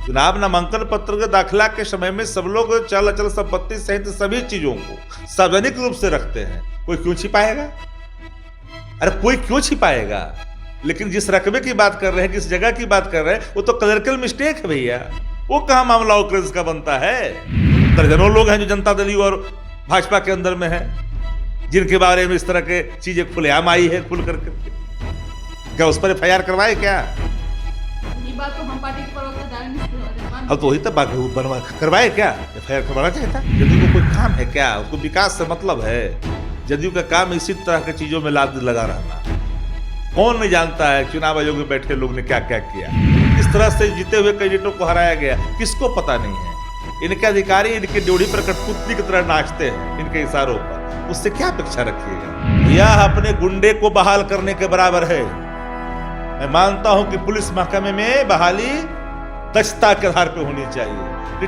चुनाव नामांकन पत्र के दाखिला के समय में सब लोग चल अचल संपत्ति सहित सभी चीजों को सार्वजनिक रूप से रखते हैं। कोई क्यों छिपाएगा? अरे कोई क्यों छिपाएगा? लेकिन जिस रकबे की बात कर रहे हैं, जिस जगह की बात कर रहे हैं, वो तो क्लरिकल मिस्टेक है भैया। वो कहां मामला ऑकरेंस का बनता है? दर्जनों लोग हैं जो जनता दल और भाजपा के अंदर में है, जिनके बारे में इस तरह के चीजें खुलेआम आई है खुल करके। क्या उस पर FIR करवाए क्या? बात तो हम पार्टी के प्रवक्ता अब तो वही तो बात बनवा करवाए क्या? FIR करवाना चाहिए था। जदयू को कोई काम है क्या? उसको विकास से मतलब है। जदयू का काम इसी तरह की चीजों में लाद लगा रहना। कौन नहीं जानता है चुनाव आयोग में बैठे लोग ने क्या क्या किया, किस तरह से जीते हुए कैंडिडेटों को हराया गया, किसको पता नहीं है। इनके अधिकारी इनके ड्योढ़ी पर कठपुतली की तरह नाचते हैं इनके इशारों पर। उससे क्या अपेक्षा रखिएगा? यह अपने गुंडे को बहाल करने के बराबर है। मैं मानता हूं कि पुलिस महकमे में बहाली दक्षता के आधार पर होनी चाहिए।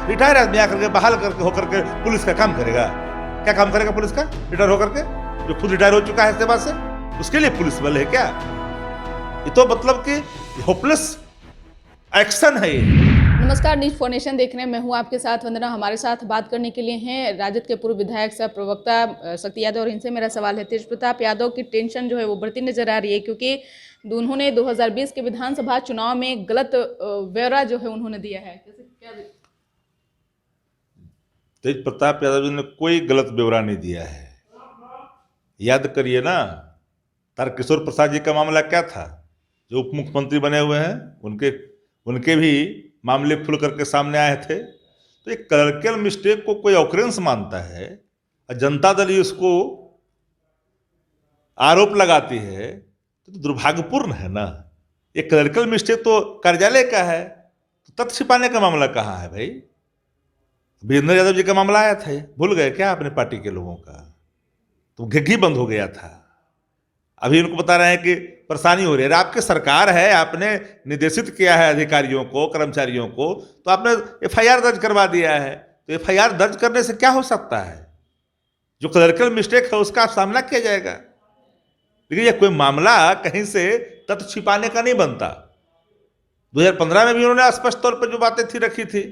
रिटायर आदमी आकर के बहाल करके होकर के पुलिस का काम करेगा? क्या काम करेगा पुलिस का रिटायर होकर के? जो खुद रिटायर हो चुका है सेवा से, उसके लिए पुलिस बल है क्या? ये तो मतलब कि होपलेस एक्शन है ये। नमस्कार, न्यूज फॉर नेशन देख रहे हैं। मैं हूं आपके साथ वंदना। हमारे साथ बात करने के लिए हैं राजद के पूर्व विधायक सह प्रवक्ता शक्ति यादव, और इनसे मेरा सवाल है, तेज प्रताप यादव की टेंशन जो है वो बढ़ती नजर आ रही है, क्योंकि उन्होंने 2020 के विधानसभा चुनाव में गलत ब्यौरा जो है उन्होंने दिया है। क्या तेज प्रताप यादव जी ने कोई गलत ब्यौरा नहीं दिया है। याद करिए ना, तारकिशोर प्रसाद जी का मामला क्या था? जो उप मुख्यमंत्री बने हुए हैं, उनके भी मामले खुल करके सामने आए थे। तो एक क्लरिकल मिस्टेक को कोई ऑकरेंस मानता है और जनता दल ही उसको आरोप लगाती है, तो दुर्भाग्यपूर्ण है ना। ये क्लरिकल मिस्टेक तो कार्यालय का है, तो तथ्य छिपाने का मामला कहाँ है भाई? वीरेंद्र यादव जी का मामला आया था, भूल गए क्या अपने पार्टी के लोगों का? तो घिघी बंद हो गया था। अभी उनको बता रहे हैं कि परेशानी हो रही है। आपकी सरकार है, आपने निर्देशित किया है अधिकारियों को, कर्मचारियों को, तो आपने FIR दर्ज करवा दिया है। तो FIR दर्ज करने से क्या हो सकता है? जो क्लरिकल मिस्टेक है उसका सामना किया जाएगा। लेकिन यह कोई मामला कहीं से तथ्य छिपाने का नहीं बनता। 2015 में भी उन्होंने स्पष्ट तौर पर जो बातें थी रखी थी।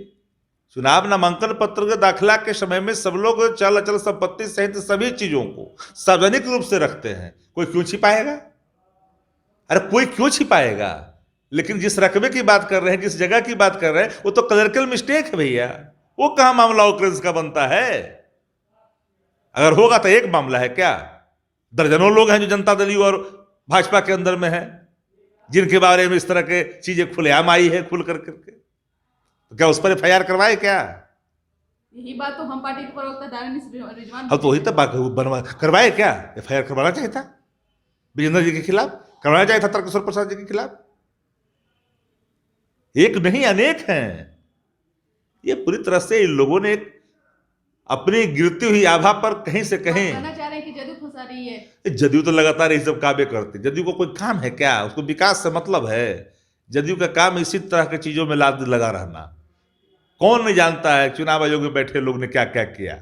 चुनाव नामांकन पत्र के दाखिला के समय में सब लोग चल अचल संपत्ति सहित सभी चीजों को सार्वजनिक रूप से रखते हैं। कोई क्यों छिपाएगा? अरे कोई क्यों छिपाएगा? लेकिन जिस रकबे की बात कर रहे हैं, जिस जगह की बात कर रहे हैं, वो तो क्लरिकल मिस्टेक है भैया। वो कहां मामला ऑकरेंस का बनता है? अगर होगा तो एक मामला है क्या? दर्जनों लोग हैं जो जनता दल और भाजपा के अंदर में है, जिनके बारे में इस तरह के चीजें खुलेआम आई है खुल करके। तो क्या उस पर FIR करवाए क्या? यही बात तो हम पार्टी के प्रवक्ता रिजवान अब तो वही तो बात बनवा करवाए क्या? FIR करवाना चाहिए था विजेंद्र जी के खिलाफ, करवाना चाहिए था तारकिशोर प्रसाद जी के खिलाफ। एक नहीं अनेक हैं। ये पूरी तरह से इन लोगों ने अपनी गिरती हुई आभा पर कहीं से कहीं चाह रहे हैं कि जदयू फंसा रही है। जदयू तो लगातार ये सब काबे करती। जदयू को कोई काम है क्या? उसको विकास से मतलब है। जदयू का काम इसी तरह की चीजों में लाद लगा रहना। कौन नहीं जानता है चुनाव आयोग में बैठे लोग ने क्या क्या किया,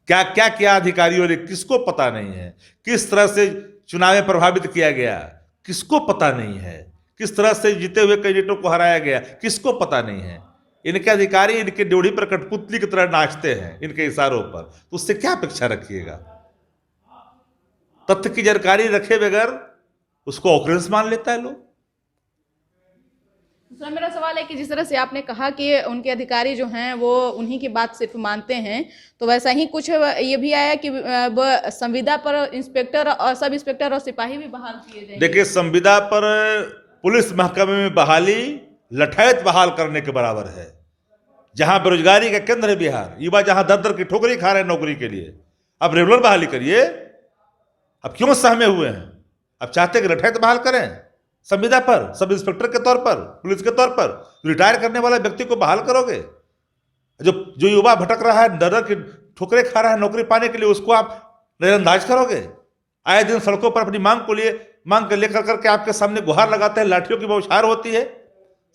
क्या क्या किया अधिकारियों ने, किसको पता नहीं है। किस तरह से चुनाव में प्रभावित किया गया, किसको पता नहीं है। किस तरह से जीते हुए कैंडिडेटों को हराया गया, किसको पता नहीं है। इनके अधिकारी इनके ड्योढ़ी पर कठपुतली की तरह नाचते हैं इनके इशारों पर। तो उससे क्या अपेक्षा रखिएगा? तथ्य की जानकारी रखे बगैर उसको ऑकरेंस मान लेता है लोग। दूसरा मेरा सवाल है कि जिस तरह से आपने कहा कि उनके अधिकारी जो हैं वो उन्हीं की बात सिर्फ मानते हैं, तो वैसा ही कुछ ये भी आया कि संविदा पर इंस्पेक्टर और सब इंस्पेक्टर और सिपाही भी बहाल किए जाएंगे। देखिए, संविदा पर पुलिस महकमे में बहाली लठैत बहाल करने के बराबर है। जहां बेरोजगारी का केंद्र है बिहार, युवा जहां दर दर की ठोकरी खा रहे हैं नौकरी के लिए, अब रेगुलर बहाली करिए। अब क्यों सहमे हुए हैं? अब चाहते कि लठैत बहाल करें संविदा पर, सब इंस्पेक्टर के तौर पर, पुलिस के तौर पर। रिटायर करने वाले व्यक्ति को बहाल करोगे? जो युवा भटक रहा है, दर दर की ठोकरें खा रहा है नौकरी पाने के लिए, उसको आप नजरअंदाज करोगे? आए दिन सड़कों पर अपनी मांग के लेकर करके आपके सामने गुहार लगाते हैं, लाठियों की बौछार होती है।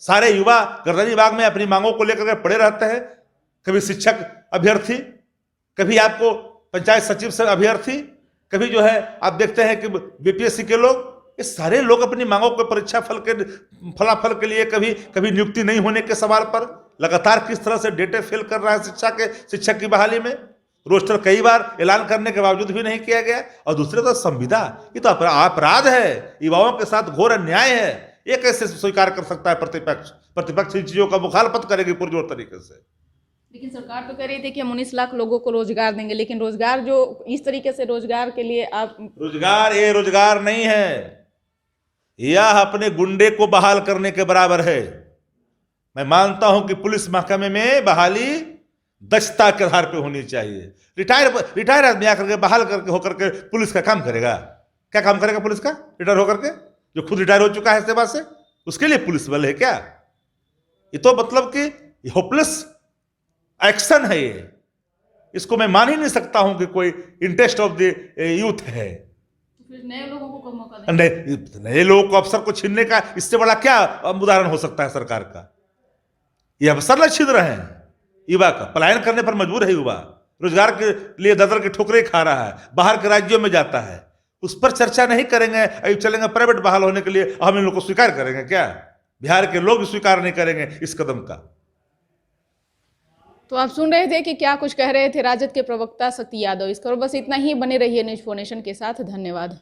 सारे युवा गर्दनी बाग में अपनी मांगों को लेकर के पड़े रहते हैं। कभी शिक्षक अभ्यर्थी, कभी आपको पंचायत सचिव से अभ्यर्थी, कभी जो है आप देखते हैं कि BPSC के लोग, ये सारे लोग अपनी मांगों के परीक्षा फलाफल के लिए कभी कभी नियुक्ति नहीं होने के सवाल पर लगातार किस तरह से डेटे फेल कर रहा है शिक्षक की बहाली में। रोस्टर कई बार ऐलान करने के बावजूद भी नहीं किया गया। और दूसरे तो संविदा, ये तो अपराध है, युवाओं के साथ घोर अन्याय है। ये कैसे स्वीकार कर सकता है प्रतिपक्ष इन चीजों का मुखालफत करेगी पुरजोर तरीके से। लेकिन सरकार तो कह रही थी कि हम 19 लाख लोगों को रोजगार देंगे, लेकिन रोजगार जो इस तरीके से रोजगार के लिए आप ये रोजगार नहीं है, यह अपने गुंडे को बहाल करने के बराबर है। मैं मानता हूं कि पुलिस महकमे में बहाली दक्षता के आधार पर होनी चाहिए। रिटायर आदमी आकर के बहाल करके होकर के पुलिस का काम करेगा? क्या काम करेगा पुलिस का रिटायर होकर के? जो खुद रिटायर हो चुका है सेवा से, उसके लिए पुलिस बल है क्या? ये तो मतलब कि होपलेस एक्शन है ये। इसको मैं मान ही नहीं सकता हूं कि कोई इंटरेस्ट ऑफ द यूथ है। फिर नए लोगों को कब मौका देंगे? नए लोगों को अवसर को छीनने का इससे बड़ा क्या उदाहरण हो सकता है सरकार का? ये अवसर छीन रहे हैं युवा का, पलायन करने पर मजबूर है युवा, रोजगार के लिए दर की ठोकरें खा रहा है, बाहर के राज्यों में जाता है। उस पर चर्चा नहीं करेंगे, अभी चलेंगे प्राइवेट बहाल होने के लिए, हम इन लोग को स्वीकार करेंगे क्या? बिहार के लोग स्वीकार नहीं करेंगे इस कदम का। तो आप सुन रहे थे कि क्या कुछ कह रहे थे राजद के प्रवक्ता शक्ति यादव। इस खबर बस इतना ही। बने रहिए न्यूज़ 4 नेशन के साथ। धन्यवाद।